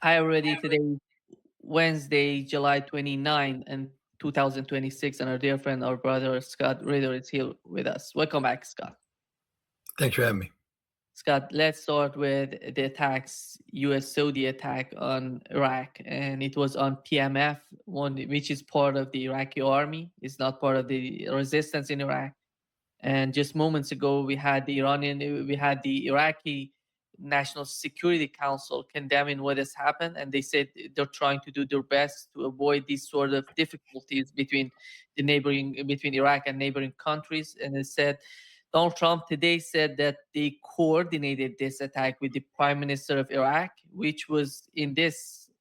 Hi, already today, Wednesday, July 29 and 2026, and our dear friend, our brother Scott Ritter is here with us. Welcome back, Scott. Thanks for having me. Scott, let's start with the attacks, US Saudi attack on Iraq, and it was on PMF, one which is part of the Iraqi army, it's not part of the resistance in Iraq. And just moments ago, we had the Iraqi National Security Council condemning what has happened, and they said they're trying to do their best to avoid these sort of difficulties between Iraq and neighboring countries. And it said Donald Trump today said that they coordinated this attack with the Prime Minister of Iraq, which was in this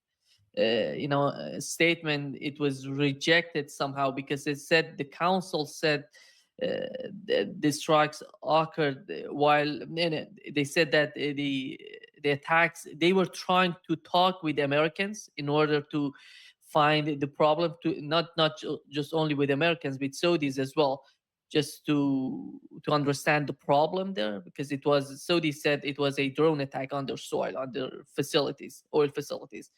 statement. It was rejected somehow because it said the council said the strikes occurred while they said that the attacks, they were trying to talk with the Americans in order to find the problem, to just only with Americans, with Saudis as well, just to understand the problem there, because it was, Saudi said it was a drone attack on their soil, on their facilities, oil facilities.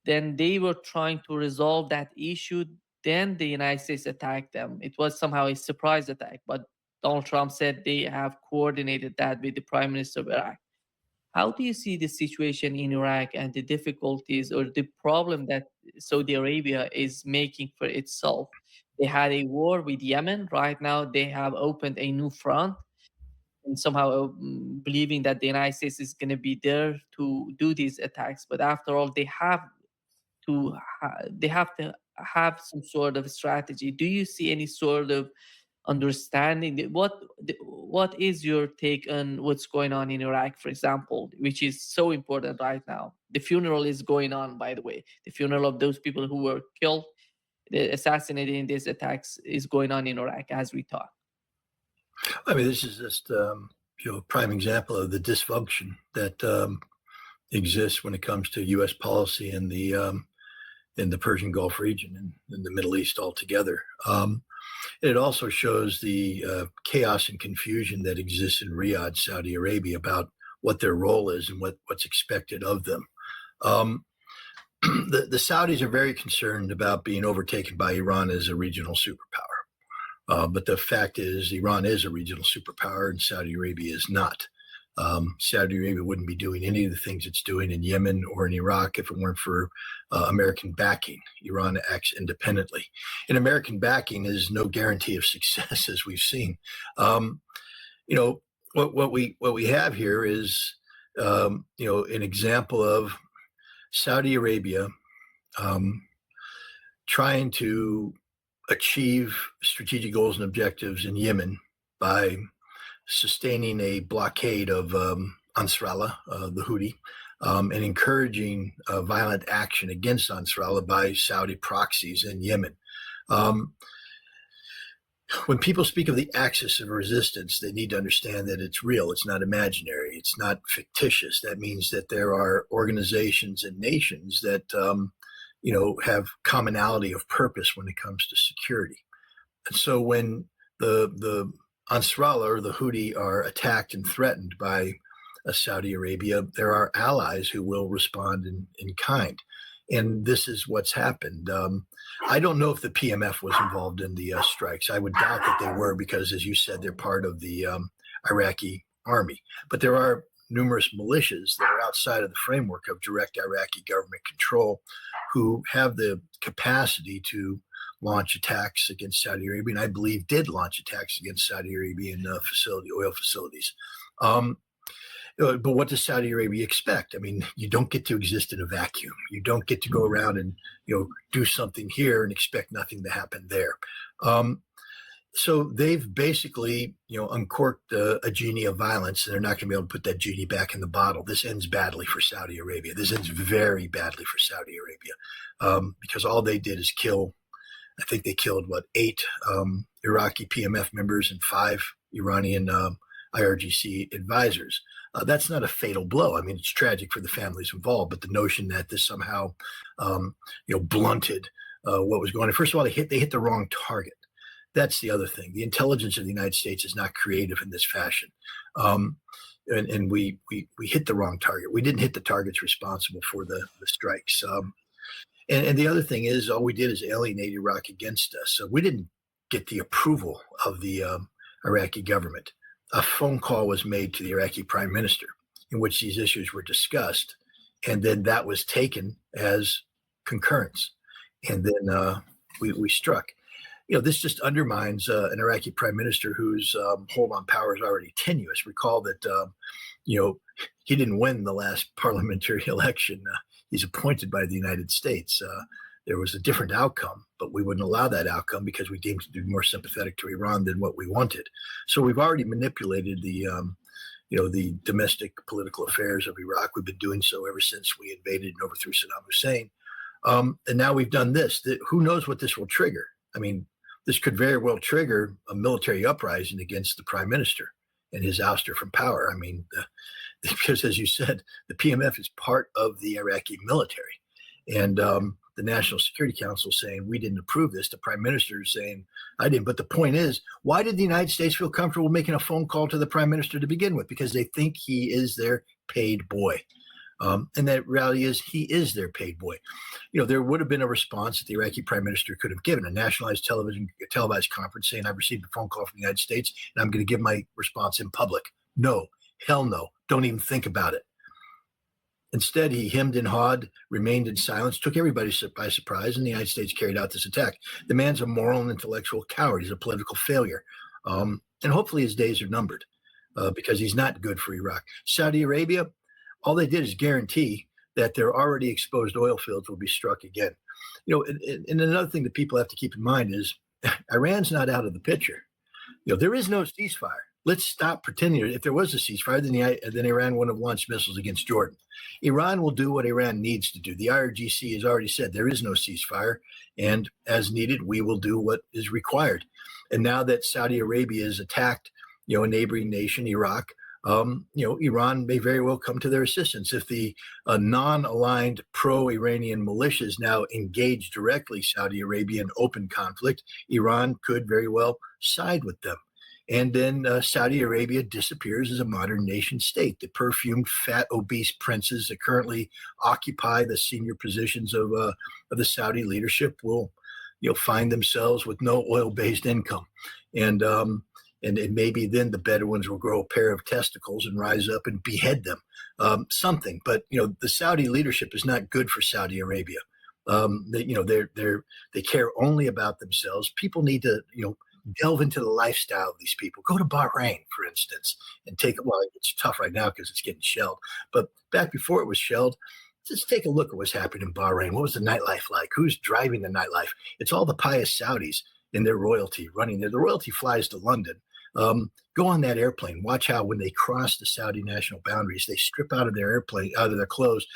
Then they were trying to resolve that issue. Then the United States attacked them. It was somehow a surprise attack, but Donald Trump said they have coordinated that with the Prime Minister of Iraq. How do you see the situation in Iraq and the difficulties or the problem that Saudi Arabia is making for itself? They had a war with Yemen. Right now, they have opened a new front and somehow believing that the United States is going to be there to do these attacks. But after all, they have to have some sort of strategy. Do you see any sort of understanding what is your take on what's going on in Iraq, for example, which is so important right now? The funeral is going on, by the way. The funeral of those people who were killed, assassinated in these attacks, is going on in Iraq as we talk. I mean, this is just a prime example of the dysfunction that exists when it comes to U.S. policy in the Persian Gulf region and in the Middle East altogether. It also shows the chaos and confusion that exists in Riyadh, Saudi Arabia, about what their role is and what's expected of them. The Saudis are very concerned about being overtaken by Iran as a regional superpower. But the fact is, Iran is a regional superpower and Saudi Arabia is not. Saudi Arabia wouldn't be doing any of the things it's doing in Yemen or in Iraq if it weren't for American backing. Iran acts independently. And American backing is no guarantee of success, as we've seen. What we have here is an example of Saudi Arabia trying to achieve strategic goals and objectives in Yemen by sustaining a blockade of Ansarallah, the Houthi, and encouraging violent action against Ansarallah by Saudi proxies in Yemen. When people speak of the axis of resistance, they need to understand that it's real. It's not imaginary. It's not fictitious. That means that there are organizations and nations that have commonality of purpose when it comes to security. And so when the Ansarallah or the Houthi are attacked and threatened by Saudi Arabia, there are allies who will respond in kind. And this is what's happened. I don't know if the PMF was involved in the strikes. I would doubt that they were because, as you said, they're part of the Iraqi army. But there are numerous militias that are outside of the framework of direct Iraqi government control who have the capacity to launch attacks against Saudi Arabia, and I believe did launch attacks against Saudi Arabian oil facilities. But what does Saudi Arabia expect? I mean, you don't get to exist in a vacuum. You don't get to go around and do something here and expect nothing to happen there. So they've basically uncorked a genie of violence, and they're not going to be able to put that genie back in the bottle. This ends badly for Saudi Arabia. This ends very badly for Saudi Arabia because all they did is kill. I think they killed, 8 Iraqi PMF members and 5 Iranian IRGC advisors. That's not a fatal blow. I mean, it's tragic for the families involved, but the notion that this somehow, blunted what was going on. First of all, they hit the wrong target. That's the other thing. The intelligence of the United States is not creative in this fashion. and we hit the wrong target. We didn't hit the targets responsible for the strikes. And the other thing is, all we did is alienate Iraq against us. So we didn't get the approval of the Iraqi government. A phone call was made to the Iraqi prime minister in which these issues were discussed, and then that was taken as concurrence, and then we struck. This just undermines an Iraqi prime minister whose hold on power is already tenuous. Recall that he didn't win the last parliamentary election. He's appointed by the United States. There was a different outcome, but we wouldn't allow that outcome because we deemed it to be more sympathetic to Iran than what we wanted. So we've already manipulated the domestic political affairs of Iraq. We've been doing so ever since we invaded and overthrew Saddam Hussein. And now we've done this. Who knows what this will trigger? I mean, this could very well trigger a military uprising against the prime minister and his ouster from power. I mean, because as you said, the PMF is part of the Iraqi military. And the National Security Council saying, we didn't approve this. The prime minister is saying, I didn't. But the point is, why did the United States feel comfortable making a phone call to the prime minister to begin with? Because they think he is their paid boy. And that reality is he is their paid boy. There would have been a response that the Iraqi prime minister could have given, a nationalized televised conference saying, I've received a phone call from the United States and I'm going to give my response in public. No, hell no. Don't even think about it. Instead, he hemmed and hawed, remained in silence, took everybody by surprise, and the United States carried out this attack. The man's a moral and intellectual coward. He's a political failure. And hopefully his days are numbered because he's not good for Iraq. Saudi Arabia, all they did is guarantee that their already exposed oil fields will be struck again. And another thing that people have to keep in mind is Iran's not out of the picture. There is no ceasefire. Let's stop pretending. If there was a ceasefire, then Iran wouldn't have launched missiles against Jordan. Iran will do what Iran needs to do. The IRGC has already said there is no ceasefire, and as needed, we will do what is required. And now that Saudi Arabia has attacked, a neighboring nation, Iraq, Iran may very well come to their assistance. If the non-aligned pro-Iranian militias now engage directly Saudi Arabia in open conflict, Iran could very well side with them. And then Saudi Arabia disappears as a modern nation state. The perfumed, fat, obese princes that currently occupy the senior positions of the Saudi leadership will, find themselves with no oil-based income, and maybe then the Bedouins will grow a pair of testicles and rise up and behead them, something. But the Saudi leadership is not good for Saudi Arabia. They care only about themselves. People need to delve into the lifestyle of these people. Go to Bahrain, for instance, and it's tough right now because it's getting shelled. But back before it was shelled, just take a look at what's happening in Bahrain. What was the nightlife like? Who's driving the nightlife? It's all the pious Saudis and their royalty running there. The royalty flies to London. Go on that airplane. Watch how when they cross the Saudi national boundaries, they strip out of their clothes,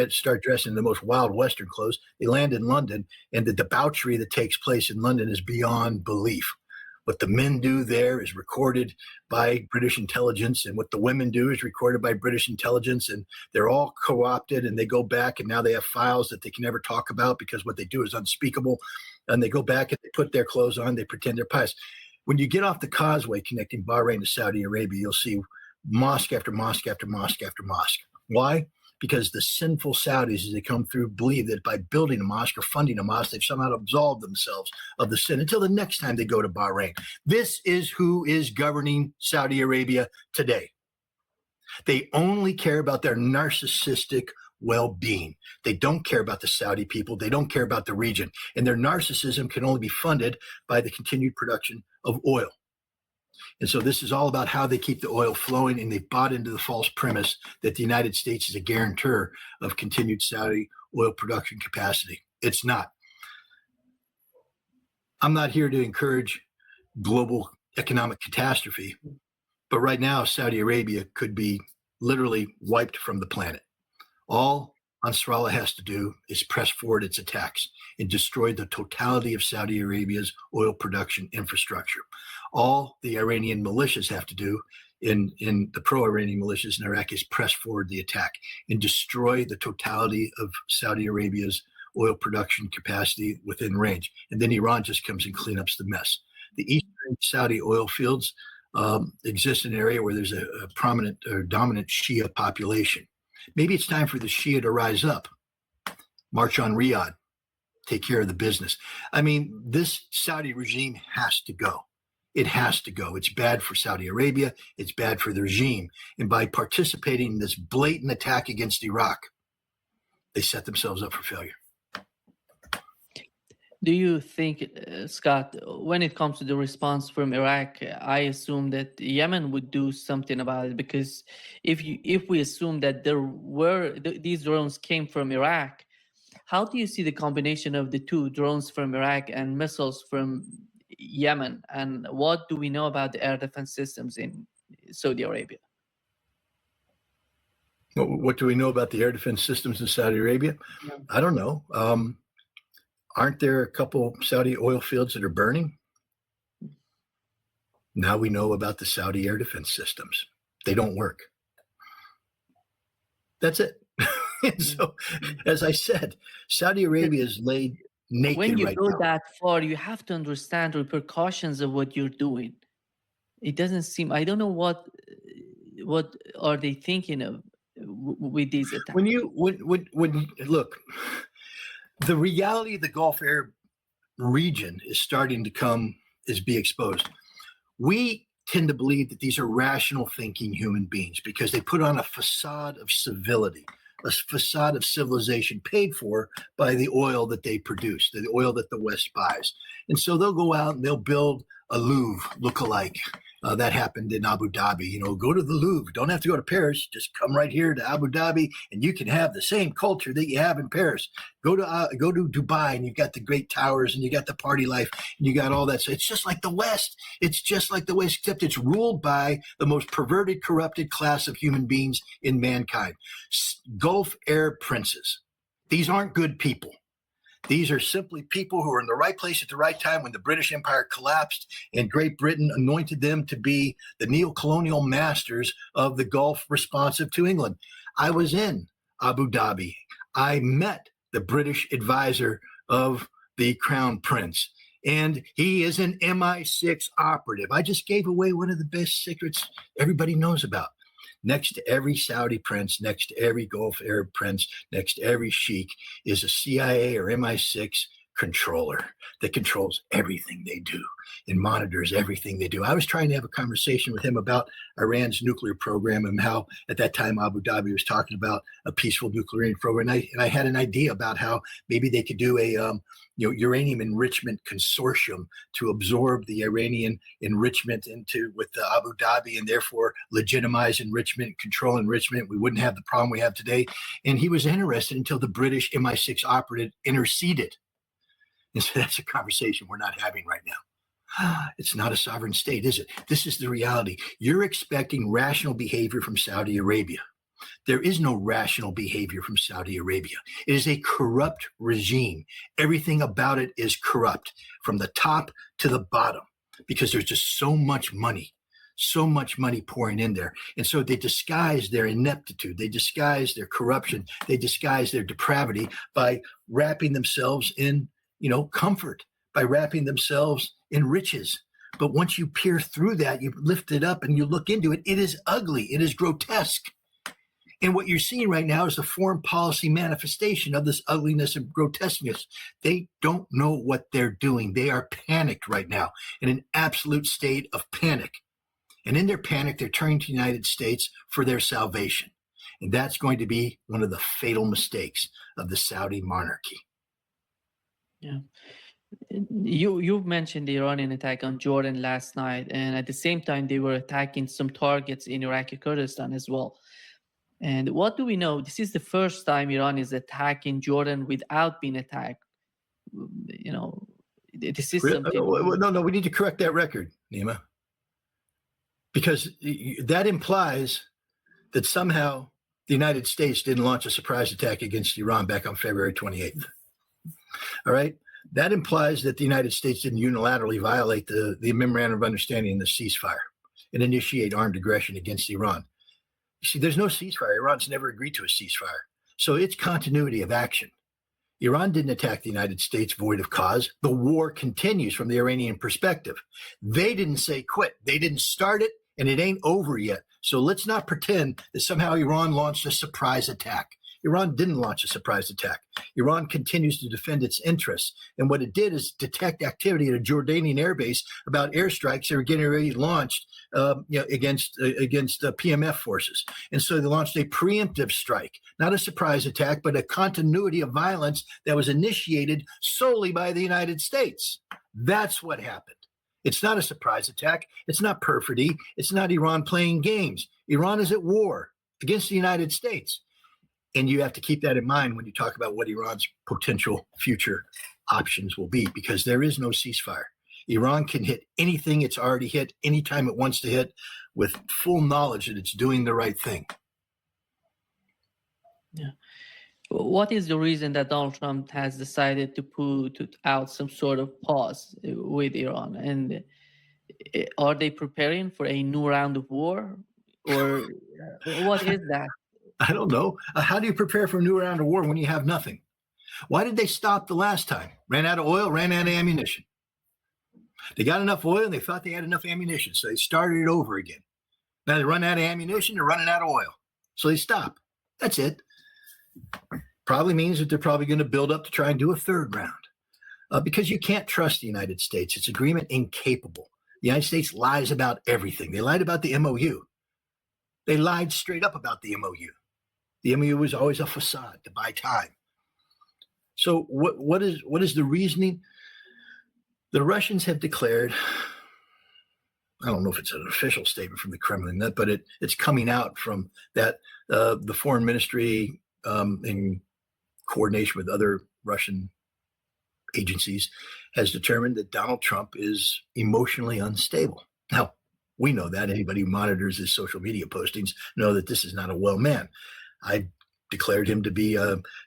start dressing in the most wild Western clothes. They land in London, and the debauchery that takes place in London is beyond belief. What the men do there is recorded by British intelligence, and what the women do is recorded by British intelligence, and they're all co-opted, and they go back, and now they have files that they can never talk about because what they do is unspeakable. And they go back and they put their clothes on, they pretend they're pious. When you get off the causeway connecting Bahrain to Saudi Arabia, you'll see mosque after mosque after mosque after mosque. Why? Because the sinful Saudis, as they come through, believe that by building a mosque or funding a mosque, they've somehow absolved themselves of the sin until the next time they go to Bahrain. This is who is governing Saudi Arabia today. They only care about their narcissistic well-being. They don't care about the Saudi people. They don't care about the region. And their narcissism can only be funded by the continued production of oil. And so this is all about how they keep the oil flowing, and they've bought into the false premise that the United States is a guarantor of continued Saudi oil production capacity. It's not. I'm not here to encourage global economic catastrophe, but right now Saudi Arabia could be literally wiped from the planet. All Nasrallah has to do is press forward its attacks and destroy the totality of Saudi Arabia's oil production infrastructure. All the Iranian militias have to do in the pro-Iranian militias in Iraq is press forward the attack and destroy the totality of Saudi Arabia's oil production capacity within range. And then Iran just comes and cleanups the mess. The eastern Saudi oil fields exists in an area where there's a prominent or dominant Shia population. Maybe it's time for the Shia to rise up, march on Riyadh, take care of the business. I mean, this Saudi regime has to go. It has to go. It's bad for Saudi Arabia. It's bad for the regime. And by participating in this blatant attack against Iraq, they set themselves up for failure. Do you think, Scott, when it comes to the response from Iraq, I assume that Yemen would do something about it? Because if we assume that these drones came from Iraq, how do you see the combination of the two, drones from Iraq and missiles from Yemen? And what do we know about the air defense systems in Saudi Arabia? What do we know about the air defense systems in Saudi Arabia? Yeah. I don't know. Aren't there a couple Saudi oil fields that are burning? Now we know about the Saudi air defense systems. They don't work. That's it. And so, as I said, Saudi Arabia is laid naked right now. When you go that far, you have to understand the repercussions of what you're doing. It doesn't seem, I don't know what are they thinking of with these attacks. When look, the reality of the Gulf Arab region is starting to be exposed. We tend to believe that these are rational thinking human beings because they put on a facade of civility, a facade of civilization paid for by the oil that they produce, the oil that the West buys. And so they'll go out and they'll build a Louvre look-alike. That happened in Abu Dhabi. Go to the Louvre. Don't have to go to Paris. Just come right here to Abu Dhabi, and you can have the same culture that you have in Paris. Go to Dubai, and you've got the great towers, and you got the party life, and you got all that. So it's just like the West. It's just like the West, except it's ruled by the most perverted, corrupted class of human beings in mankind. Gulf Arab princes. These aren't good people. These are simply people who are in the right place at the right time when the British Empire collapsed and Great Britain anointed them to be the neo-colonial masters of the Gulf responsive to England. I was in Abu Dhabi. I met the British advisor of the Crown Prince, and he is an MI6 operative. I just gave away one of the best secrets everybody knows about. Next to every Saudi prince, next to every Gulf Arab prince, next to every sheikh is a CIA or MI6 controller that controls everything they do and monitors everything they do. I was trying to have a conversation with him about Iran's nuclear program and how at that time Abu Dhabi was talking about a peaceful nuclear program. And I had an idea about how maybe they could do a uranium enrichment consortium to absorb the Iranian enrichment with Abu Dhabi and therefore legitimize enrichment, control enrichment. We wouldn't have the problem we have today. And he was interested until the British MI6 operative interceded. And so that's a conversation we're not having right now. It's not a sovereign state, is it? This is the reality. You're expecting rational behavior from Saudi Arabia. There is no rational behavior from Saudi Arabia. It is a corrupt regime. Everything about it is corrupt from the top to the bottom because there's just so much money pouring in there. And so they disguise their ineptitude. They disguise their corruption. They disguise their depravity by wrapping themselves in comfort, by wrapping themselves in riches. But once you peer through that, you lift it up and you look into it, it is ugly. It is grotesque. And what you're seeing right now is the foreign policy manifestation of this ugliness and grotesqueness. They don't know what they're doing. They are panicked right now, in an absolute state of panic. And in their panic, they're turning to the United States for their salvation. And that's going to be one of the fatal mistakes of the Saudi monarchy. Yeah. You've mentioned the Iranian attack on Jordan last night, and at the same time, they were attacking some targets in Iraqi Kurdistan as well. And what do we know? This is the first time Iran is attacking Jordan without being attacked. This is something. No, we need to correct that record, Nima, because that implies that somehow the United States didn't launch a surprise attack against Iran back on February 28th. All right. That implies that the United States didn't unilaterally violate the memorandum of understanding and the ceasefire and initiate armed aggression against Iran. You see, there's no ceasefire. Iran's never agreed to a ceasefire. So it's continuity of action. Iran didn't attack the United States void of cause. The war continues from the Iranian perspective. They didn't say quit. They didn't start it, and it ain't over yet. So let's not pretend that somehow Iran launched a surprise attack. Iran didn't launch a surprise attack. Iran continues to defend its interests. And what it did is detect activity at a Jordanian airbase about airstrikes that were getting ready launched against PMF forces. And so they launched a preemptive strike, not a surprise attack, but a continuity of violence that was initiated solely by the United States. That's what happened. It's not a surprise attack. It's not perfidy. It's not Iran playing games. Iran is at war against the United States. And you have to keep that in mind when you talk about what Iran's potential future options will be, because there is no ceasefire. Iran can hit anything it's already hit anytime it wants to hit with full knowledge that it's doing the right thing. Yeah. What is the reason that Donald Trump has decided to put out some sort of pause with Iran? And are they preparing for a new round of war? Or what is that? I don't know. How do you prepare for a new round of war when you have nothing? Why did they stop the last time? Ran out of oil, ran out of ammunition. They got enough oil and they thought they had enough ammunition, so they started it over again. Now they run out of ammunition, they're running out of oil. So they stop. That's it. Probably means that they're probably going to build up to try and do a third round. Because you can't trust the United States. It's agreement incapable. The United States lies about everything. They lied about the MOU. They lied straight up about the MOU. The MOU was always a facade to buy time. So what is the reasoning? The Russians have declared, I don't know if it's an official statement from the Kremlin, but it's coming out from that the foreign ministry in coordination with other Russian agencies has determined that Donald Trump is emotionally unstable. Now, we know that. Anybody who monitors his social media postings know that this is not a well man. I declared him to be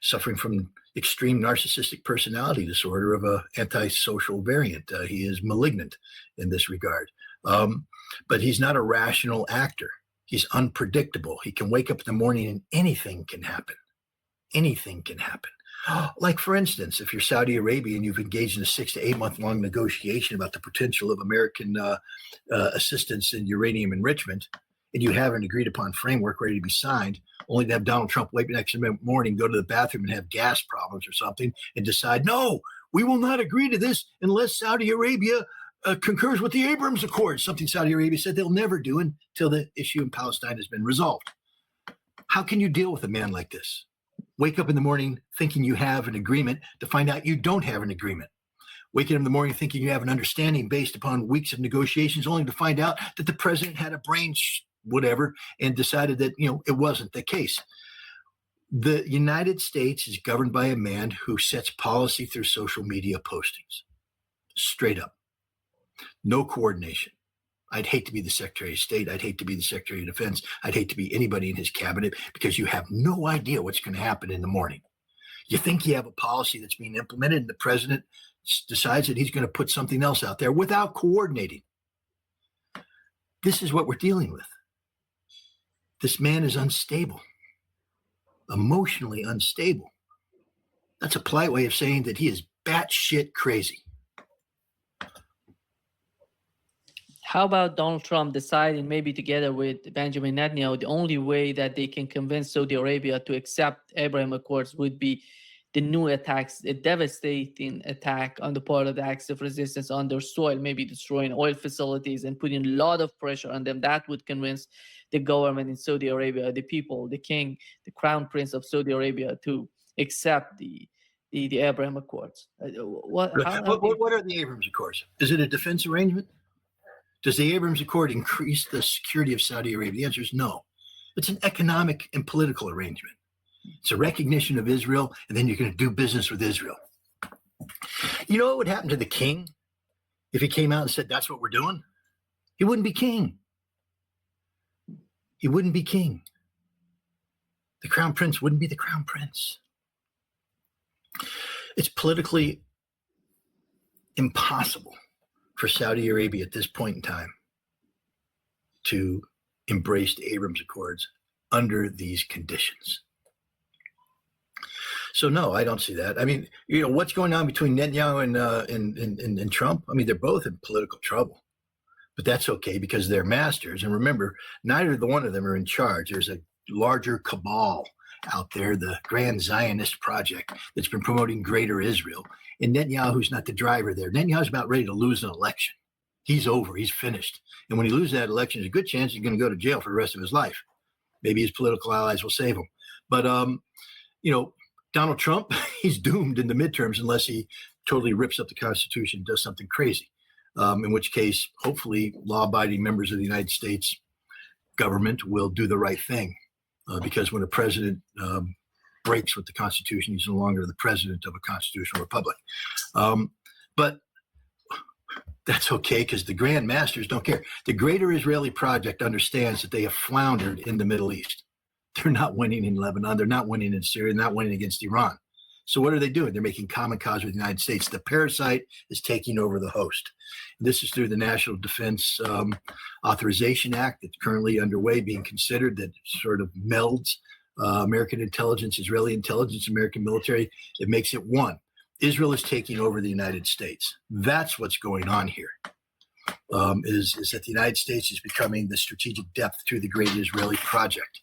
suffering from extreme narcissistic personality disorder of an antisocial variant. He is malignant in this regard. But he's not a rational actor. He's unpredictable. He can wake up in the morning and anything can happen. Anything can happen. Like, for instance, if you're Saudi Arabia and you've engaged in a 6 to 8 month long negotiation about the potential of American assistance in uranium enrichment, and you have an agreed upon framework ready to be signed, only to have Donald Trump wake up next morning, go to the bathroom and have gas problems or something and decide, no, we will not agree to this unless Saudi Arabia concurs with the Abrams Accords, something Saudi Arabia said they'll never do until the issue in Palestine has been resolved. How can you deal with a man like this? Wake up in the morning thinking you have an agreement to find out you don't have an agreement. Waking up in the morning thinking you have an understanding based upon weeks of negotiations, only to find out that the president had a brain whatever and decided that, it wasn't the case. The United States is governed by a man who sets policy through social media postings. Straight up. No coordination. I'd hate to be the Secretary of State. I'd hate to be the Secretary of Defense. I'd hate to be anybody in his cabinet because you have no idea what's going to happen in the morning. You think you have a policy that's being implemented and the president decides that he's going to put something else out there without coordinating. This is what we're dealing with. This man is unstable, emotionally unstable. That's a polite way of saying that he is batshit crazy. How about Donald Trump deciding, maybe together with Benjamin Netanyahu, the only way that they can convince Saudi Arabia to accept Abraham Accords would be the new attacks, a devastating attack on the part of the Axis of Resistance on their soil, maybe destroying oil facilities and putting a lot of pressure on them. That would convince the government in Saudi Arabia, the people, the king, the crown prince of Saudi Arabia to accept the Abraham Accords. What are the Abrams Accords? Is it a defense arrangement? Does the Abrams Accord increase the security of Saudi Arabia? The answer is no. It's an economic and political arrangement. It's a recognition of Israel, and then you're going to do business with Israel. You know what would happen to the king if he came out and said, that's what we're doing? He wouldn't be king. He wouldn't be king. The crown prince wouldn't be the crown prince. It's politically impossible for Saudi Arabia at this point in time to embrace the Abrams Accords under these conditions. So no, I don't see that. I mean, what's going on between Netanyahu and Trump? I mean, they're both in political trouble, but that's okay because they're masters. And remember, neither the one of them are in charge. There's a larger cabal out there, the Grand Zionist Project, that's been promoting Greater Israel. And Netanyahu's not the driver there. Netanyahu's about ready to lose an election. He's over. He's finished. And when he loses that election, there's a good chance he's going to go to jail for the rest of his life. Maybe his political allies will save him. But, Donald Trump, he's doomed in the midterms unless he totally rips up the Constitution and does something crazy, in which case, hopefully, law-abiding members of the United States government will do the right thing. Because when a president breaks with the Constitution, he's no longer the president of a constitutional republic. But that's okay because the Grand Masters don't care. The Greater Israeli Project understands that they have floundered in the Middle East. They're not winning in Lebanon. They're not winning in Syria. They're not winning against Iran. So what are they doing? They're making common cause with the United States. The parasite is taking over the host. This is through the National Defense Authorization Act that's currently underway, being considered, that sort of melds American intelligence, Israeli intelligence, American military. It makes it one. Israel is taking over the United States. That's what's going on here. Is that the United States is becoming the strategic depth through the Great Israeli Project.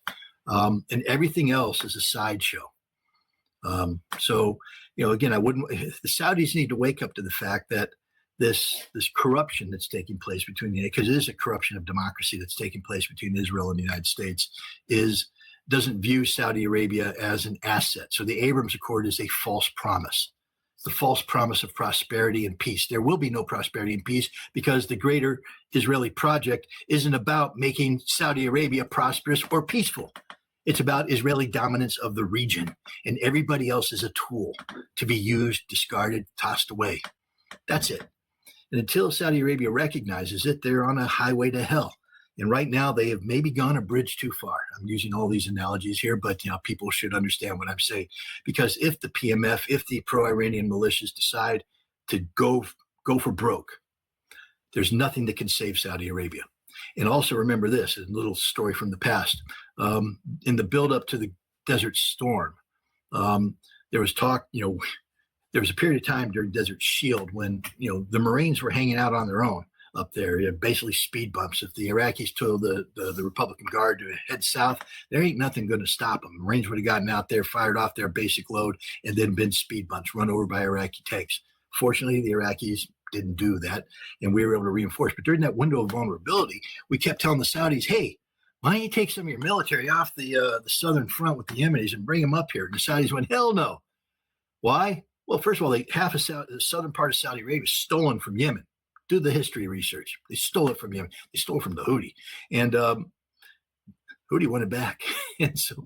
And everything else is a sideshow. So, again, the Saudis need to wake up to the fact that this corruption that's taking place between because it is a corruption of democracy that's taking place between Israel and the United States, doesn't view Saudi Arabia as an asset. So the Abraham Accord is a false promise. The false promise of prosperity and peace. There will be no prosperity and peace because the Greater Israeli Project isn't about making Saudi Arabia prosperous or peaceful. It's about Israeli dominance of the region, and everybody else is a tool to be used, discarded, tossed away. That's it. And until Saudi Arabia recognizes it, they're on a highway to hell. And right now, they have maybe gone a bridge too far. I'm using all these analogies here, but people should understand what I'm saying. Because if the PMF, if the pro-Iranian militias decide to go for broke, there's nothing that can save Saudi Arabia. And also remember this, a little story from the past. In the buildup to the Desert Storm, there was talk, there was a period of time during Desert Shield when, the Marines were hanging out on their own up there, basically speed bumps. If the Iraqis told the Republican Guard to head south, there ain't nothing going to stop them. The Marines would have gotten out there, fired off their basic load, and then been speed bumps, run over by Iraqi tanks. Fortunately, the Iraqis didn't do that, and we were able to reinforce. But during that window of vulnerability, we kept telling the Saudis, hey, why don't you take some of your military off the southern front with the Yemenis and bring them up here? And the Saudis went, hell no. Why? Well, first of all, half of the southern part of Saudi Arabia is stolen from Yemen. Do the history research. They stole it from Yemen. They stole it from the Houthi. And Houthi won it back. And so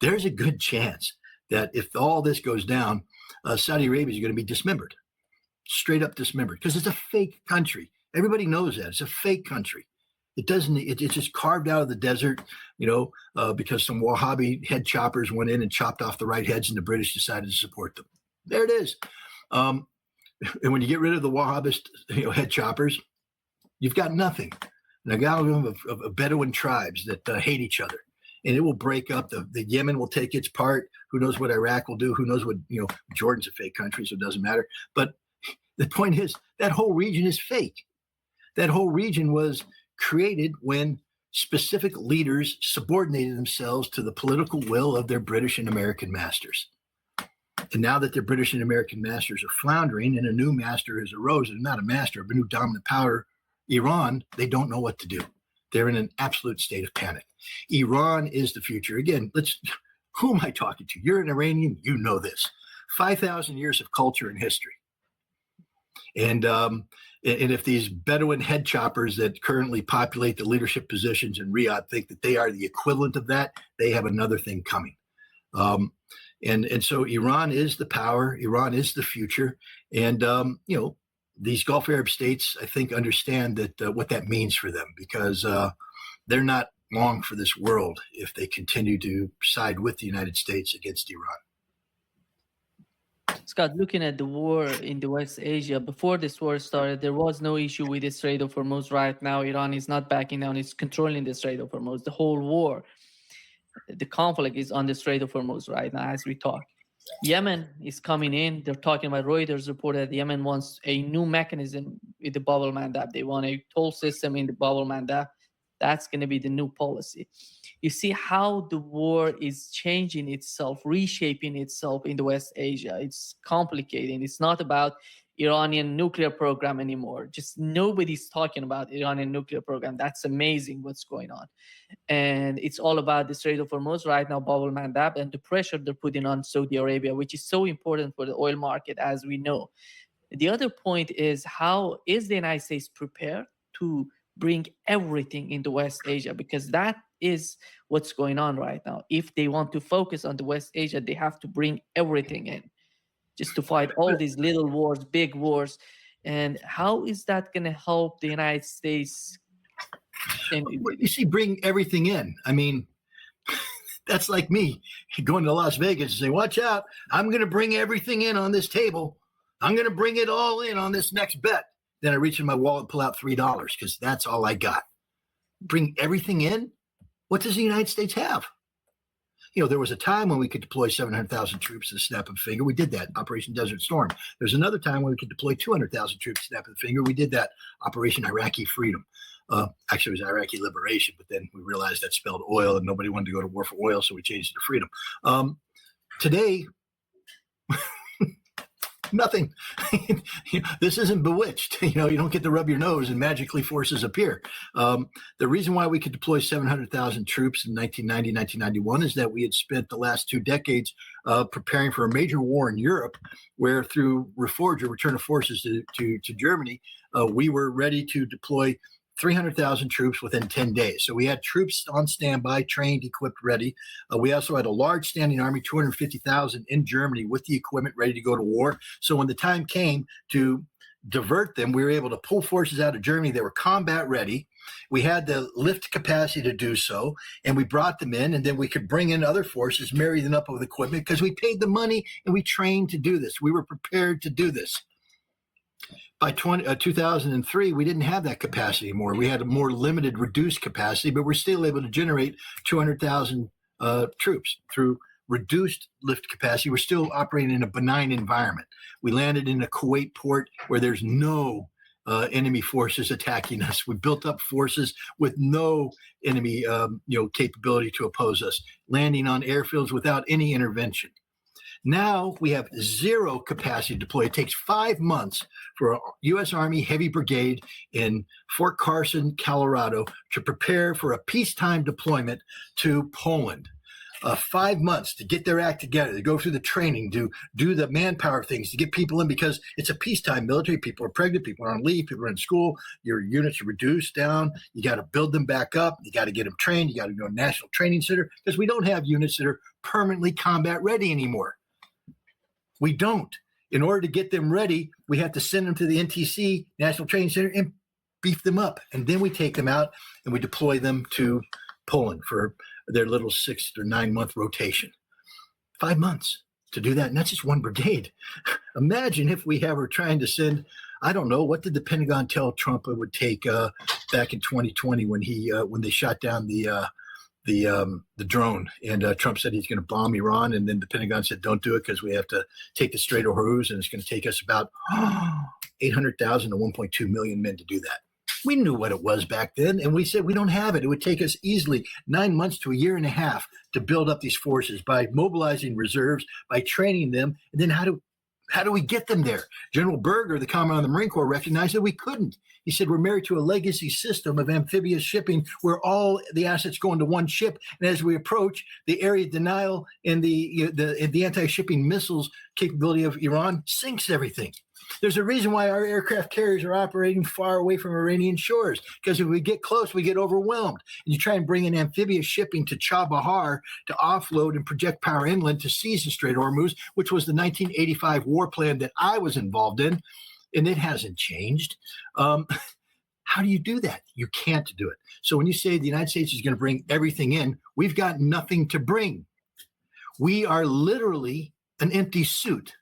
there's a good chance that if all this goes down, Saudi Arabia is going to be dismembered. Straight up dismembered, because it's a fake country. Everybody knows that. It's a fake country. It's just carved out of the desert, because some Wahhabi head choppers went in and chopped off the right heads and the British decided to support them. There it is. And when you get rid of the Wahhabist, head choppers, you've got nothing. And a galleon of Bedouin tribes that hate each other. And it will break up. The Yemen will take its part. Who knows what Iraq will do? Who knows what, Jordan's a fake country, so it doesn't matter. But the point is, that whole region is fake. That whole region was created when specific leaders subordinated themselves to the political will of their British and American masters. And now that their British and American masters are floundering and a new master has arisen, not a master, but a new dominant power, Iran, they don't know what to do. They're in an absolute state of panic. Iran is the future. Again, who am I talking to? You're an Iranian, you know this. 5,000 years of culture and history. And if these Bedouin head choppers that currently populate the leadership positions in Riyadh think that they are the equivalent of that, they have another thing coming. And so Iran is the power. Iran is the future. And, these Gulf Arab states, I think, understand that what that means for them, because they're not long for this world if they continue to side with the United States against Iran. Scott, looking at the war in the West Asia, before this war started, there was no issue with the Strait of Hormuz. Right now, Iran is not backing down. It's controlling the Strait of Hormuz. The whole war, the conflict is on the Strait of Hormuz right now as we talk. Yemen is coming in. They're talking about Reuters report that Yemen wants a new mechanism with the bubble mandate. They want a toll system in the bubble mandate. That's going to be the new policy. You see how the war is changing itself, reshaping itself in the West Asia. It's complicating. It's not about Iranian nuclear program anymore. Just nobody's talking about Iranian nuclear program. That's amazing what's going on. And it's all about the Strait of Hormuz right now, bubble mandate, and the pressure they're putting on Saudi Arabia, which is so important for the oil market, as we know. The other point is, how is the United States prepared to bring everything into West Asia? Because that is what's going on right now. If they want to focus on the West Asia, they have to bring everything in just to fight all these little wars, big wars. And how is that going to help the United States? You see, bring everything in. I mean, that's like me going to Las Vegas and saying, watch out, I'm going to bring everything in on this table. I'm going to bring it all in on this next bet. Then I reach in my wallet and pull out $3 because that's all I got. Bring everything in? What does the United States have? You know, there was a time when we could deploy 700,000 troops at a snap of a finger. We did that, Operation Desert Storm. There's another time when we could deploy 200,000 troops at a snap of the finger. We did that, Operation Iraqi Freedom. Actually, it was Iraqi Liberation, but then we realized that spelled oil and nobody wanted to go to war for oil, so we changed it to freedom. Today, nothing. This isn't Bewitched. You know, you don't get to rub your nose and magically forces appear. The reason why we could deploy 700,000 troops in 1990, 1991 is that we had spent the last 2 decades preparing for a major war in Europe, where through Reforge, or Return of Forces to Germany, we were ready to deploy 300,000 troops within 10 days. So we had troops on standby, trained, equipped, ready. We also had a large standing army, 250,000 in Germany with the equipment ready to go to war. So when the time came to divert them, we were able to pull forces out of Germany that were combat ready. We had the lift capacity to do so, and we brought them in, and then we could bring in other forces, marry them up with equipment, because we paid the money and we trained to do this. We were prepared to do this. By 2003, we didn't have that capacity anymore. We had a more limited, reduced capacity, but we're still able to generate 200,000 troops through reduced lift capacity. We're still operating in a benign environment. We landed in a Kuwait port where there's no enemy forces attacking us. We built up forces with no enemy capability to oppose us, landing on airfields without any intervention. Now we have zero capacity to deploy. It takes 5 months for a U.S. Army Heavy Brigade in Fort Carson, Colorado, to prepare for a peacetime deployment to Poland. 5 months to get their act together, to go through the training, to do the manpower things, to get people in, because it's a peacetime military. People are pregnant, people are on leave, people are in school. Your units are reduced down. You got to build them back up. You got to get them trained. You got to go to a national training center, because we don't have units that are permanently combat ready anymore. We don't. In order to get them ready, we have to send them to the NTC, National Training Center, and beef them up. And then we take them out and we deploy them to Poland for their little 6 or 9 month rotation. 5 months to do that. And that's just one brigade. Imagine if we were trying to send, I don't know, what did the Pentagon tell Trump it would take back in 2020 when they shot down the drone, and Trump said he's going to bomb Iran, and then the Pentagon said don't do it because we have to take the Strait of Hormuz, and it's going to take us about 800,000 to 1.2 million men to do that. We knew what it was back then, and we said we don't have it. It would take us easily 9 months to a year and a half to build up these forces by mobilizing reserves, by training them, and then how do we get them there? General Berger, the Commandant of the Marine Corps, recognized that we couldn't. He said, we're married to a legacy system of amphibious shipping where all the assets go into one ship. And as we approach, the area denial and the anti-shipping missiles capability of Iran sinks everything. There's a reason why our aircraft carriers are operating far away from Iranian shores, because if we get close, we get overwhelmed. And you try and bring in amphibious shipping to Chabahar to offload and project power inland to seize the Strait of Hormuz, which was the 1985 war plan that I was involved in, and it hasn't changed. How do you do that? You can't do it. So when you say the United States is going to bring everything in, we've got nothing to bring. We are literally an empty suit.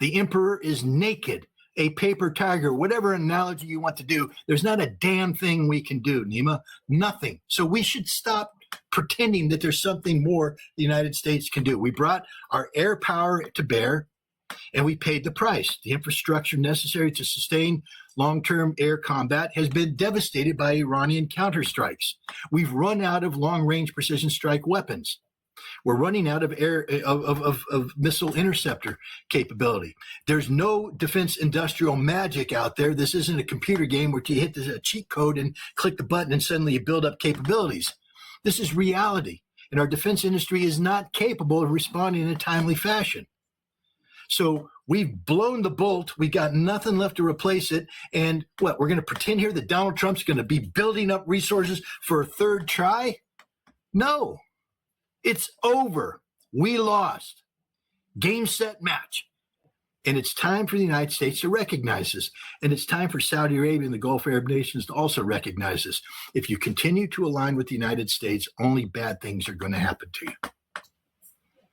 The emperor is naked, a paper tiger, whatever analogy you want to do. There's not a damn thing we can do, Nima. Nothing. So we should stop pretending that there's something more the United States can do. We brought our air power to bear, and we paid the price. The infrastructure necessary to sustain long-term air combat has been devastated by Iranian counterstrikes. We've run out of long-range precision strike weapons. We're running out of missile interceptor capability. There's no defense industrial magic out there. This isn't a computer game where you hit a cheat code and click the button and suddenly you build up capabilities. This is reality, and our defense industry is not capable of responding in a timely fashion. So we've blown the bolt. We got nothing left to replace it. And what, we're going to pretend here that Donald Trump's going to be building up resources for a third try? No, it's over. We lost. Game, set, match. And it's time for the United States to recognize this. And it's time for Saudi Arabia and the Gulf Arab nations to also recognize this. If you continue to align with the United States, only bad things are going to happen to you.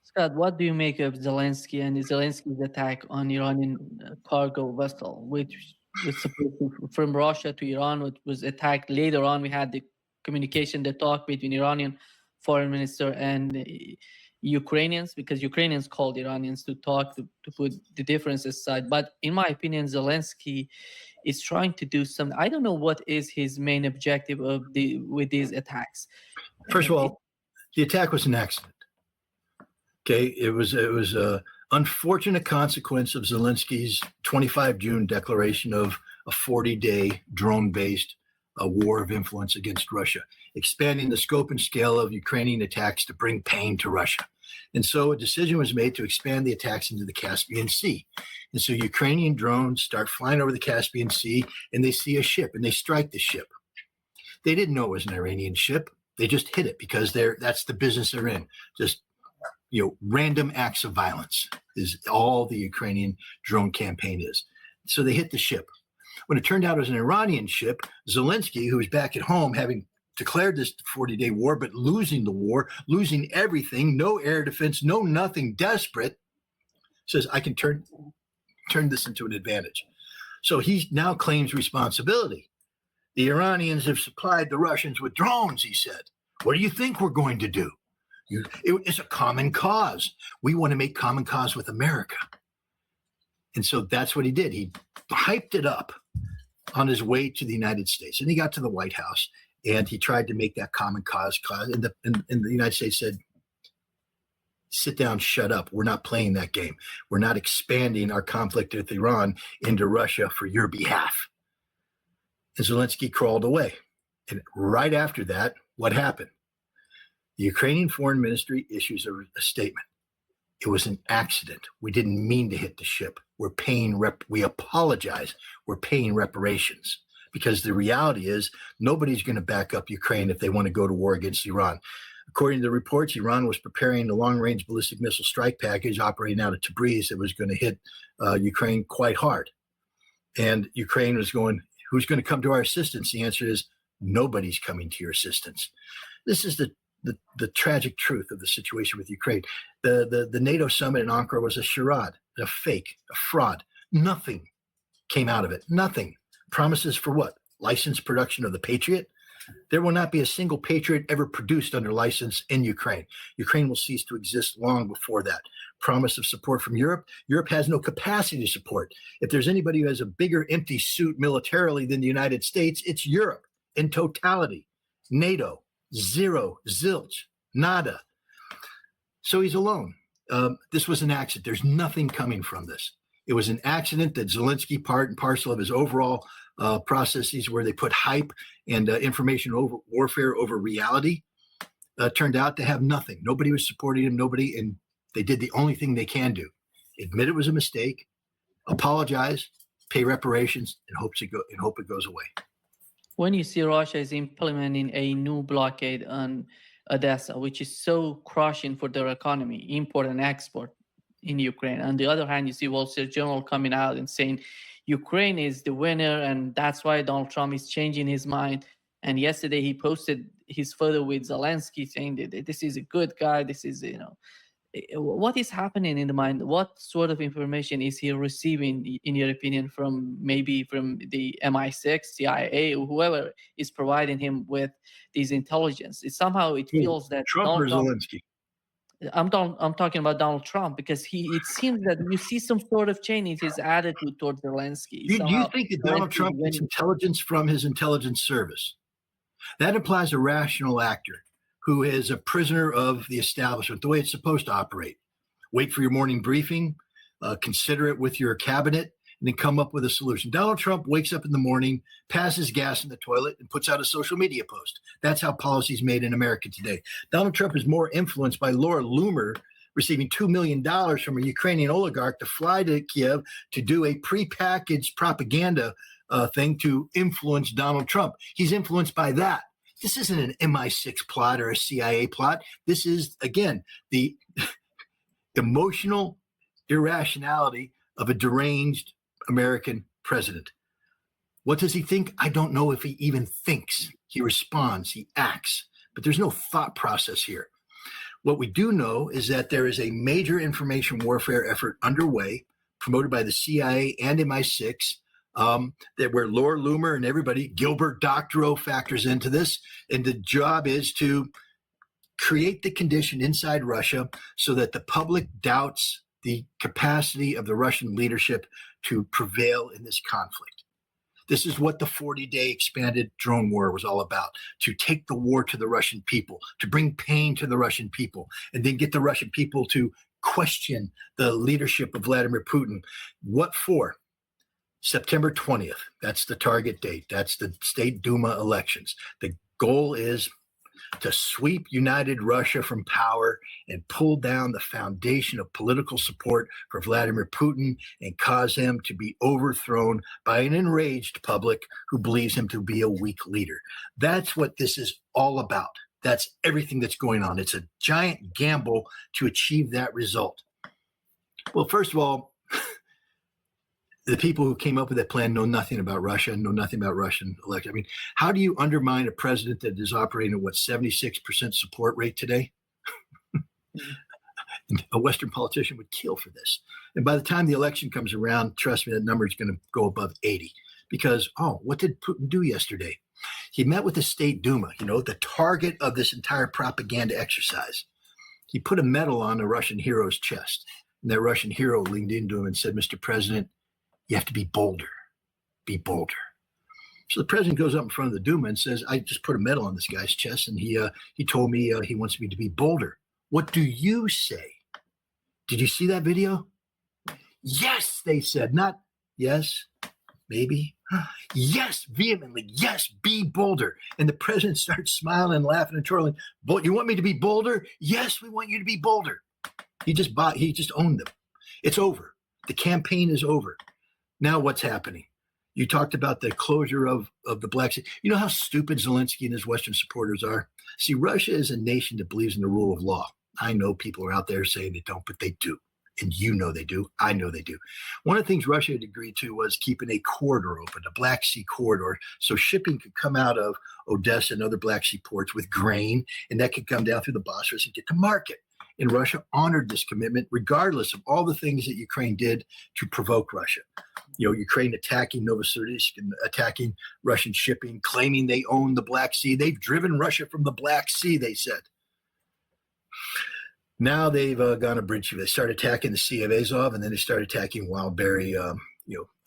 Scott, what do you make of Zelensky and Zelensky's attack on Iranian cargo vessel, which was supposed to, from Russia to Iran, which was attacked later on? We had the communication, the talk between Iranian foreign minister and Ukrainians, because Ukrainians called Iranians to talk to put the differences aside. But in my opinion, Zelensky is trying to do something. I don't know what is his main objective with these attacks. First of all, the attack was an accident. Okay, it was a unfortunate consequence of Zelensky's 25 June declaration of a 40-day drone-based war of influence against Russia, expanding the scope and scale of Ukrainian attacks to bring pain to Russia. And so a decision was made to expand the attacks into the Caspian Sea. And so Ukrainian drones start flying over the Caspian Sea, and they see a ship, and they strike the ship. They didn't know it was an Iranian ship. They just hit it because that's the business they're in. Just, random acts of violence is all the Ukrainian drone campaign is. So they hit the ship. When it turned out it was an Iranian ship, Zelensky, who was back at home having declared this 40-day war, but losing the war, losing everything, no air defense, no nothing, desperate, says, I can turn this into an advantage. So he now claims responsibility. The Iranians have supplied the Russians with drones, he said. What do you think we're going to do? It's a common cause. We want to make common cause with America. And so that's what he did. He hyped it up on his way to the United States. And he got to the White House, and he tried to make that common cause. And the United States said, sit down, shut up. We're not playing that game. We're not expanding our conflict with Iran into Russia for your behalf. And Zelensky crawled away. And right after that, what happened? The Ukrainian Foreign Ministry issues a statement. It was an accident. We didn't mean to hit the ship. We're paying we apologize. We're paying reparations, because the reality is nobody's going to back up Ukraine if they want to go to war against Iran. According to the reports, Iran was preparing a long-range ballistic missile strike package operating out of Tabriz that was going to hit Ukraine quite hard. And Ukraine was going, who's going to come to our assistance? The answer is nobody's coming to your assistance. This is the tragic truth of the situation with Ukraine. The NATO summit in Ankara was a charade, a fake, a fraud. Nothing came out of it. Nothing. Promises for what? Licensed production of the Patriot? There will not be a single Patriot ever produced under license in Ukraine. Ukraine will cease to exist long before that. Promise of support from Europe. Europe has no capacity to support. If there's anybody who has a bigger empty suit militarily than the United States, it's Europe in totality. NATO. Zero, zilch, nada. So he's alone. This was an accident. There's nothing coming from this. It was an accident that Zelensky, part and parcel of his overall processes where they put hype and information over warfare over reality, turned out to have nothing. Nobody was supporting him. And they did the only thing they can do. Admit it was a mistake, apologize, pay reparations, and hope it goes away. When you see Russia is implementing a new blockade on Odessa, which is so crushing for their economy, import and export in Ukraine. On the other hand, you see Wall Street Journal coming out and saying Ukraine is the winner, and that's why Donald Trump is changing his mind. And yesterday he posted his photo with Zelensky saying that this is a good guy. This is, What is happening in the mind? What sort of information is he receiving, in your opinion, from maybe from the MI6, CIA, or whoever is providing him with these intelligence? Somehow it feels that Trump or Donald Trump. Zelensky? I'm talking about Donald Trump, because it seems that you see some sort of change in his attitude towards Zelensky. Do you Somehow think that Donald Zelensky is Trump gets winning. intelligence from his intelligence service? That implies a rational actor who is a prisoner of the establishment, the way it's supposed to operate. Wait for your morning briefing, consider it with your cabinet, and then come up with a solution. Donald Trump wakes up in the morning, passes gas in the toilet, and puts out a social media post. That's how policy is made in America today. Donald Trump is more influenced by Laura Loomer receiving $2 million from a Ukrainian oligarch to fly to Kiev to do a prepackaged propaganda thing to influence Donald Trump. He's influenced by that. This isn't an MI6 plot or a CIA plot. This is, again, the emotional irrationality of a deranged American president. What does he think? I don't know if he even thinks. He responds, he acts, but there's no thought process here. What we do know is that there is a major information warfare effort underway, promoted by the CIA and MI6, that where Laura Loomer and everybody, Gilbert Doctorow factors into this. And the job is to create the condition inside Russia so that the public doubts the capacity of the Russian leadership to prevail in this conflict. This is what the 40-day expanded drone war was all about, to take the war to the Russian people, to bring pain to the Russian people, and then get the Russian people to question the leadership of Vladimir Putin. What for? September 20th. That's the target date. That's the State Duma elections. The goal is to sweep United Russia from power and pull down the foundation of political support for Vladimir Putin and cause him to be overthrown by an enraged public who believes him to be a weak leader. That's what this is all about. That's everything that's going on. It's a giant gamble to achieve that result. Well, first of all, the people who came up with that plan know nothing about Russia, know nothing about Russian election. I mean, how do you undermine a president that is operating at 76% support rate today? A Western politician would kill for this. And by the time the election comes around, trust me, that number is going to go above 80. Because, what did Putin do yesterday? He met with the State Duma, the target of this entire propaganda exercise. He put a medal on a Russian hero's chest. And that Russian hero leaned into him and said, Mr. President, you have to be bolder. Be bolder. So the president goes up in front of the Duma and says, I just put a medal on this guy's chest, and he told me he wants me to be bolder. What do you say? Did you see that video? Yes, they said. Not yes, maybe. Yes, vehemently. Yes, be bolder. And the president starts smiling and laughing and twirling. You want me to be bolder? Yes, we want you to be bolder. He just owned them. It's over. The campaign is over. Now what's happening? You talked about the closure of the Black Sea. You know how stupid Zelensky and his Western supporters are? See, Russia is a nation that believes in the rule of law. I know people are out there saying they don't, but they do. And you know they do. I know they do. One of the things Russia had agreed to was keeping a corridor open, a Black Sea corridor, so shipping could come out of Odessa and other Black Sea ports with grain, and that could come down through the Bosphorus and get to market. And Russia honored this commitment, regardless of all the things that Ukraine did to provoke Russia. Ukraine attacking Novosibirsk and attacking Russian shipping, claiming they own the Black Sea. They've driven Russia from the Black Sea, they said. Now they've gone a bridge. They started attacking the Sea of Azov, and then they started attacking Wildberry,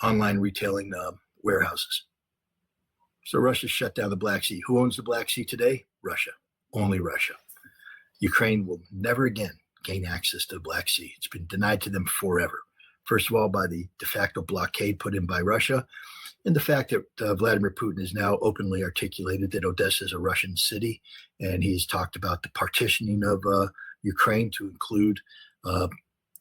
online retailing warehouses. So Russia shut down the Black Sea. Who owns the Black Sea today? Russia. Only Russia. Ukraine will never again gain access to the Black Sea. It's been denied to them forever. First of all, by the de facto blockade put in by Russia, and the fact that Vladimir Putin has now openly articulated that Odessa is a Russian city, and he's talked about the partitioning of Ukraine to include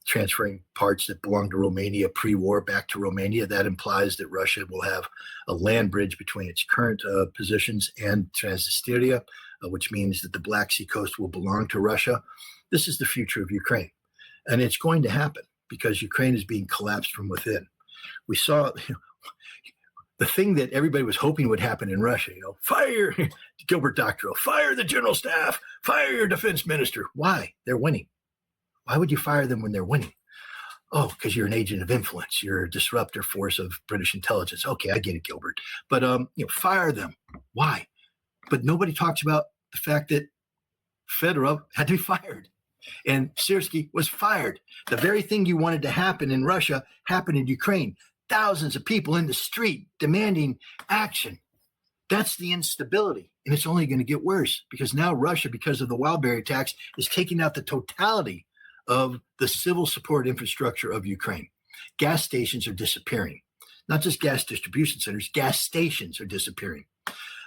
transferring parts that belong to Romania pre-war back to Romania. That implies that Russia will have a land bridge between its current positions and Transnistria, which means that the Black Sea coast will belong to Russia. This is the future of Ukraine, and it's going to happen because Ukraine is being collapsed from within. We saw the thing that everybody was hoping would happen in Russia, fire Gilbert Doctorow, fire the general staff, fire your defense minister. Why? They're winning. Why would you fire them when they're winning? Oh, because you're an agent of influence. You're a disruptor force of British intelligence. Okay, I get it, Gilbert. But fire them. Why? But nobody talks about the fact that Fedorov had to be fired and Syrskyi was fired. The very thing you wanted to happen in Russia happened in Ukraine. Thousands of people in the street demanding action. That's the instability. And it's only going to get worse because now Russia, because of the Wildberry tax, is taking out the totality of the civil support infrastructure of Ukraine. Gas stations are disappearing. Not just gas distribution centers, gas stations are disappearing.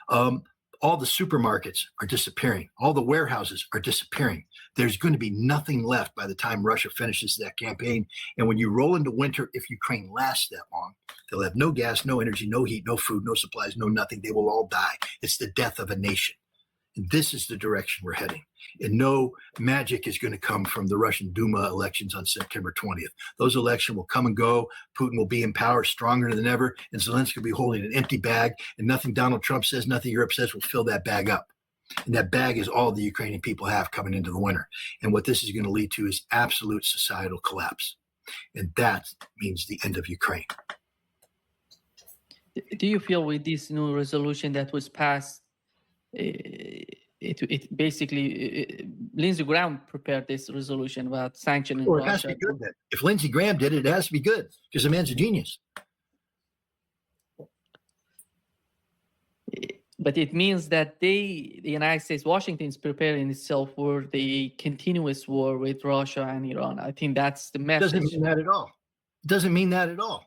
All the supermarkets are disappearing. All the warehouses are disappearing. There's going to be nothing left by the time Russia finishes that campaign. And when you roll into winter, if Ukraine lasts that long, they'll have no gas, no energy, no heat, no food, no supplies, no nothing. They will all die. It's the death of a nation. And this is the direction we're heading. And no magic is going to come from the Russian Duma elections on September 20th. Those elections will come and go. Putin will be in power stronger than ever. And Zelensky will be holding an empty bag. And nothing Donald Trump says, nothing Europe says will fill that bag up. And that bag is all the Ukrainian people have coming into the winter. And what this is going to lead to is absolute societal collapse. And that means the end of Ukraine. Do you feel with this new resolution that was passed, it basically Lindsey Graham prepared this resolution about sanctioning Well, it Russia? has to be good then. If Lindsey Graham did it, it has to be good because the man's a genius. But it means that the United States, Washington is preparing itself for the continuous war with Russia and Iran. I think that's the message. Doesn't mean that at all. It doesn't mean that at all.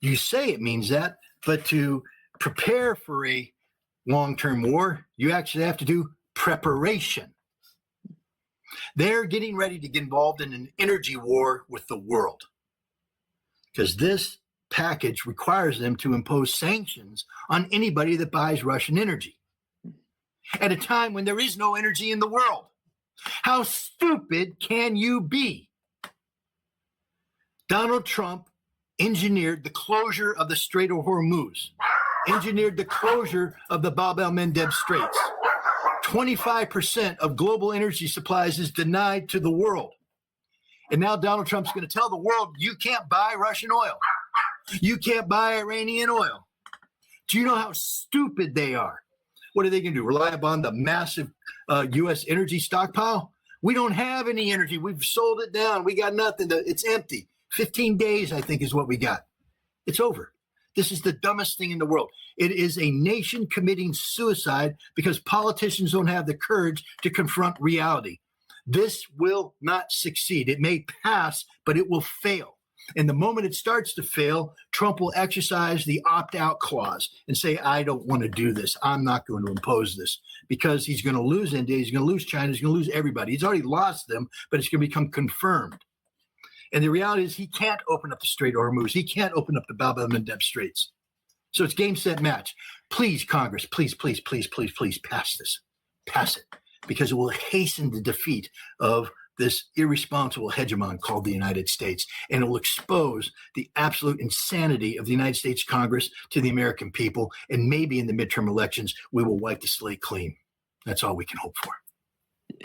You say it means that, but to prepare for a long-term war, you actually have to do preparation. They're getting ready to get involved in an energy war with the world because this package requires them to impose sanctions on anybody that buys Russian energy at a time when there is no energy in the world. How stupid can you be? Donald Trump engineered the closure of the Strait of Hormuz, engineered the closure of the Bab el-Mandeb Straits. 25% of global energy supplies is denied to the world. And now Donald Trump's going to tell the world, you can't buy Russian oil. You can't buy Iranian oil. Do you know how stupid they are? What are they going to do? Rely upon the massive U.S. energy stockpile? We don't have any energy. We've sold it down. We got nothing. It's empty. 15 days, I think, is what we got. It's over. This is the dumbest thing in the world. It is a nation committing suicide because politicians don't have the courage to confront reality. This will not succeed. It may pass, but it will fail. And the moment it starts to fail, Trump will exercise the opt-out clause and say, I don't want to do this. I'm not going to impose this because he's going to lose India. He's going to lose China. He's going to lose everybody. He's already lost them, but it's going to become confirmed. And the reality is he can't open up the Strait of Hormuz. He can't open up the Bab el-Mandeb Straits. So it's game, set, match. Please, Congress, please, please, please, please, please pass this. Pass it. Because it will hasten the defeat of this irresponsible hegemon called the United States. And it will expose the absolute insanity of the United States Congress to the American people. And maybe in the midterm elections, we will wipe the slate clean. That's all we can hope for.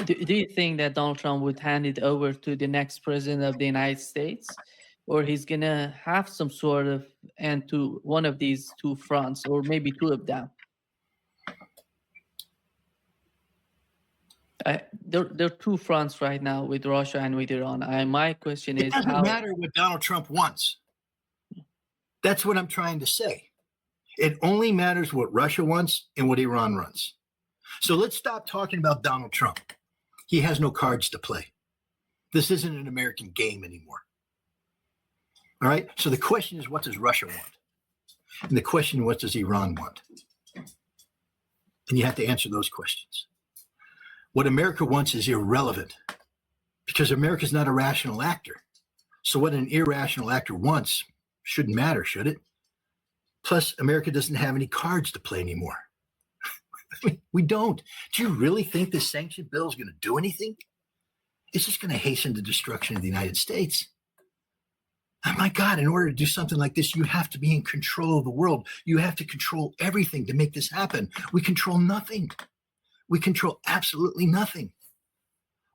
Do you think that Donald Trump would hand it over to the next president of the United States? Or he's going to have some sort of end to one of these two fronts, or maybe two of them? There are two fronts right now with Russia and with Iran. My question is, it doesn't matter what Donald Trump wants. That's what I'm trying to say. It only matters what Russia wants and what Iran wants. So let's stop talking about Donald Trump. He has no cards to play. This isn't an American game anymore. All right? So the question is, what does Russia want? And the question, what does Iran want? And you have to answer those questions. What America wants is irrelevant because America's not a rational actor. So what an irrational actor wants shouldn't matter, should it? Plus, America doesn't have any cards to play anymore. We don't. Do you really think this sanction bill is going to do anything? It's just going to hasten the destruction of the United States. Oh my God, in order to do something like this, you have to be in control of the world. You have to control everything to make this happen. We control nothing. We control absolutely nothing.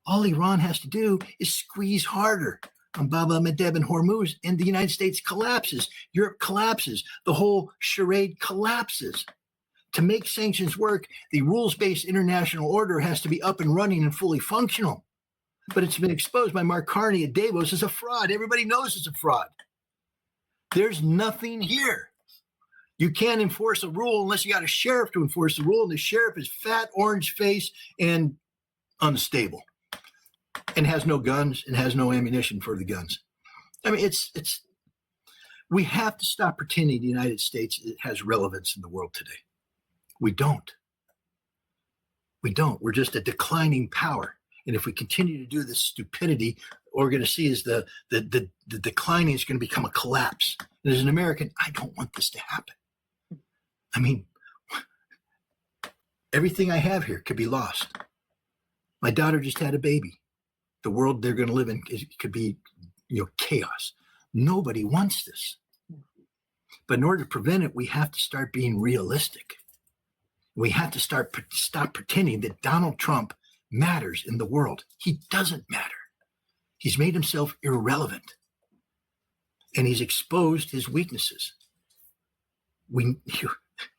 All Iran has to do is squeeze harder on Bab el-Mandeb and Hormuz, and the United States collapses. Europe collapses. The whole charade collapses. To make sanctions work, the rules-based international order has to be up and running and fully functional. But it's been exposed by Mark Carney at Davos as a fraud. Everybody knows it's a fraud. There's nothing here. You can't enforce a rule unless you got a sheriff to enforce the rule, and the sheriff is fat, orange-faced, and unstable, and has no guns and has no ammunition for the guns. I mean, we have to stop pretending the United States has relevance in the world today. We don't. We're just a declining power. And if we continue to do this stupidity, what we're going to see is the declining is going to become a collapse. And as an American, I don't want this to happen. I mean, everything I have here could be lost. My daughter just had a baby. The world they're going to live in could be, chaos. Nobody wants this. But in order to prevent it, we have to start being realistic. We have to stop pretending that Donald Trump matters in the world. He doesn't matter. He's made himself irrelevant. And he's exposed his weaknesses.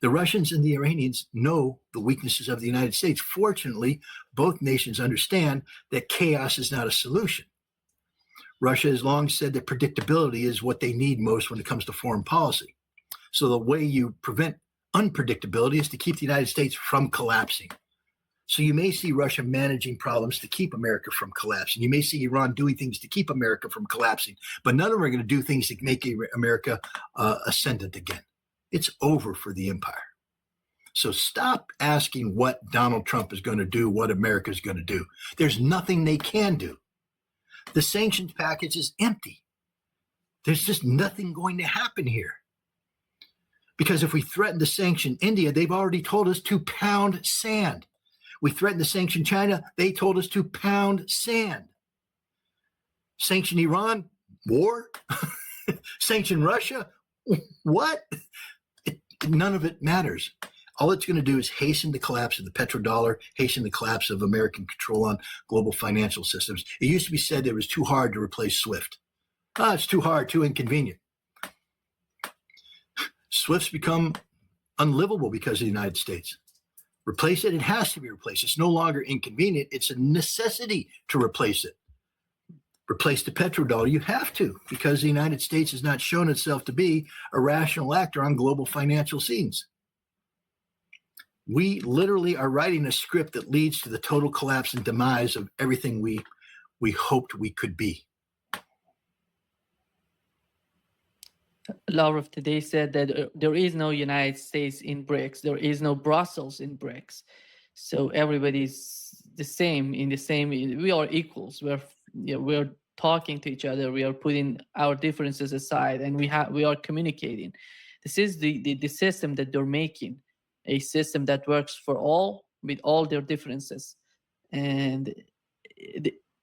The Russians and the Iranians know the weaknesses of the United States. Fortunately, both nations understand that chaos is not a solution. Russia has long said that predictability is what they need most when it comes to foreign policy. So the way you prevent unpredictability is to keep the United States from collapsing. So you may see Russia managing problems to keep America from collapsing. You may see Iran doing things to keep America from collapsing, but none of them are going to do things to make America ascendant again. It's over for the empire. So stop asking what Donald Trump is going to do, what America is going to do. There's nothing they can do. The sanctions package is empty. There's just nothing going to happen here. Because if we threaten to sanction India, they've already told us to pound sand. We threatened to sanction China, they told us to pound sand. Sanction Iran, war. Sanction Russia, what? None of it matters. All it's going to do is hasten the collapse of the petrodollar, hasten the collapse of American control on global financial systems. It used to be said that it was too hard to replace SWIFT. It's too hard, too inconvenient. SWIFT's become unlivable because of the United States. Replace it, it has to be replaced. It's no longer inconvenient. It's a necessity to replace it. Replace the petrodollar, you have to, because the United States has not shown itself to be a rational actor on global financial scenes. We literally are writing a script that leads to the total collapse and demise of everything we hoped we could be. Lavrov today said that there is no United States in BRICS. There is no Brussels in BRICS. So everybody's the same in the same. We are equals. We're talking to each other. We are putting our differences aside, and we are communicating. This is the system that they're making, a system that works for all with all their differences. And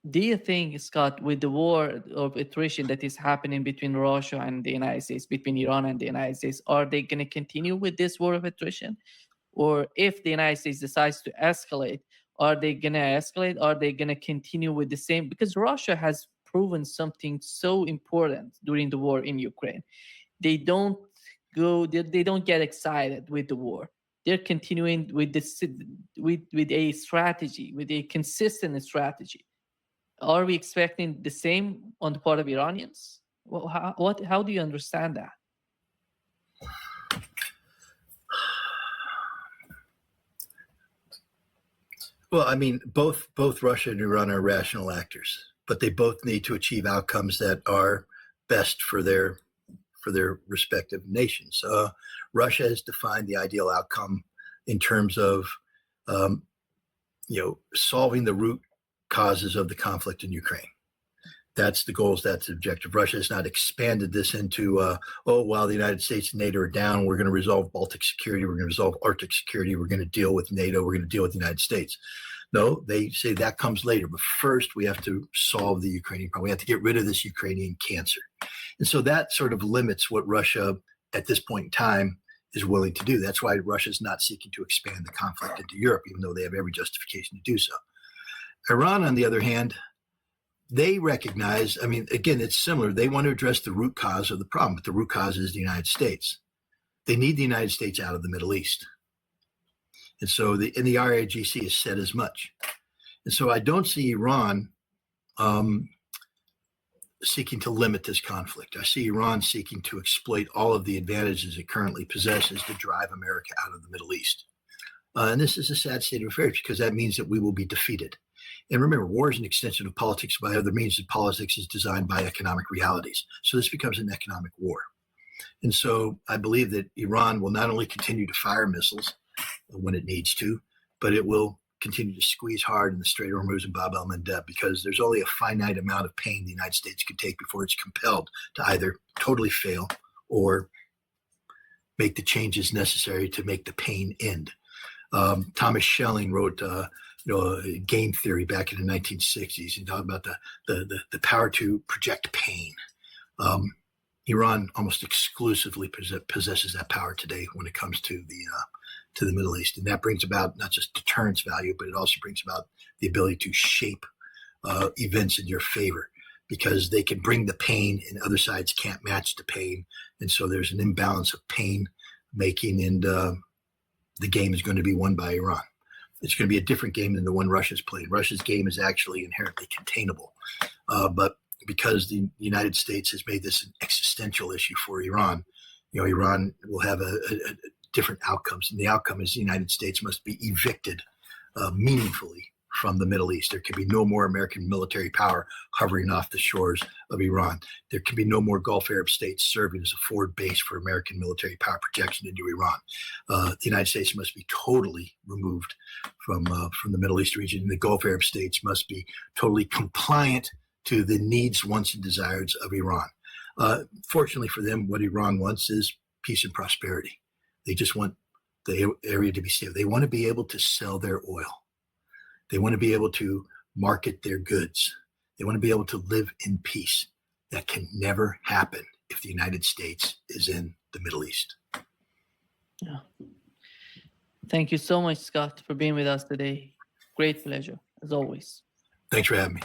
do you think, Scott, with the war of attrition that is happening between Russia and the United States, between Iran and the United States, are they going to continue with this war of attrition? Or if the United States decides to escalate, are they going to escalate? Are they going to continue with the same? Because Russia has proven something so important during the war in Ukraine. They don't get excited with the war. They're continuing with this with a strategy, with a consistent strategy. Are we expecting the same on the part of Iranians? Well, how do you understand that? Well, I mean, both Russia and Iran are rational actors, but they both need to achieve outcomes that are best for their respective nations. Russia has defined the ideal outcome in terms of solving the root causes of the conflict in Ukraine. That's the goals, that's the objective. Russia has not expanded this into, while the United States and NATO are down, we're going to resolve Baltic security, we're going to resolve Arctic security, we're going to deal with NATO, we're going to deal with the United States. No, they say that comes later, but first we have to solve the Ukrainian problem. We have to get rid of this Ukrainian cancer. And so that sort of limits what Russia at this point in time is willing to do. That's why Russia is not seeking to expand the conflict into Europe, even though they have every justification to do so. Iran, on the other hand, they recognize, I mean, again, it's similar. They want to address the root cause of the problem, but the root cause is the United States. They need the United States out of the Middle East. And so the RIGC has said as much. And so I don't see Iran seeking to limit this conflict. I see Iran seeking to exploit all of the advantages it currently possesses to drive America out of the Middle East. And this is a sad state of affairs because that means that we will be defeated. And remember, war is an extension of politics by other means, and politics is designed by economic realities. So this becomes an economic war. And so I believe that Iran will not only continue to fire missiles when it needs to, but it will continue to squeeze hard in the Strait of Hormuz and Bab el-Mandeb, because there's only a finite amount of pain the United States can take before it's compelled to either totally fail or make the changes necessary to make the pain end. Thomas Schelling wrote game theory back in the 1960s. He talked about the power to project pain. Iran almost exclusively possesses that power today when it comes to the Middle East, and that brings about not just deterrence value, but it also brings about the ability to shape events in your favor, because they can bring the pain and other sides can't match the pain, and so there's an imbalance of pain making, and the game is going to be won by Iran. It's going to be a different game than the one Russia's played. Russia's game is actually inherently containable, but because the United States has made this an existential issue for Iran, Iran will have a different outcomes, and the outcome is the United States must be evicted meaningfully from the Middle East. There can be no more American military power hovering off the shores of Iran. There can be no more Gulf Arab states serving as a forward base for American military power projection into Iran. The United States must be totally removed from the Middle East region. The Gulf Arab states must be totally compliant to the needs, wants, and desires of Iran. Fortunately for them, what Iran wants is peace and prosperity. They just want the area to be safe. They want to be able to sell their oil. They want to be able to market their goods. They want to be able to live in peace. That can never happen if the United States is in the Middle East. Yeah. Thank you so much, Scott, for being with us today. Great pleasure, as always. Thanks for having me.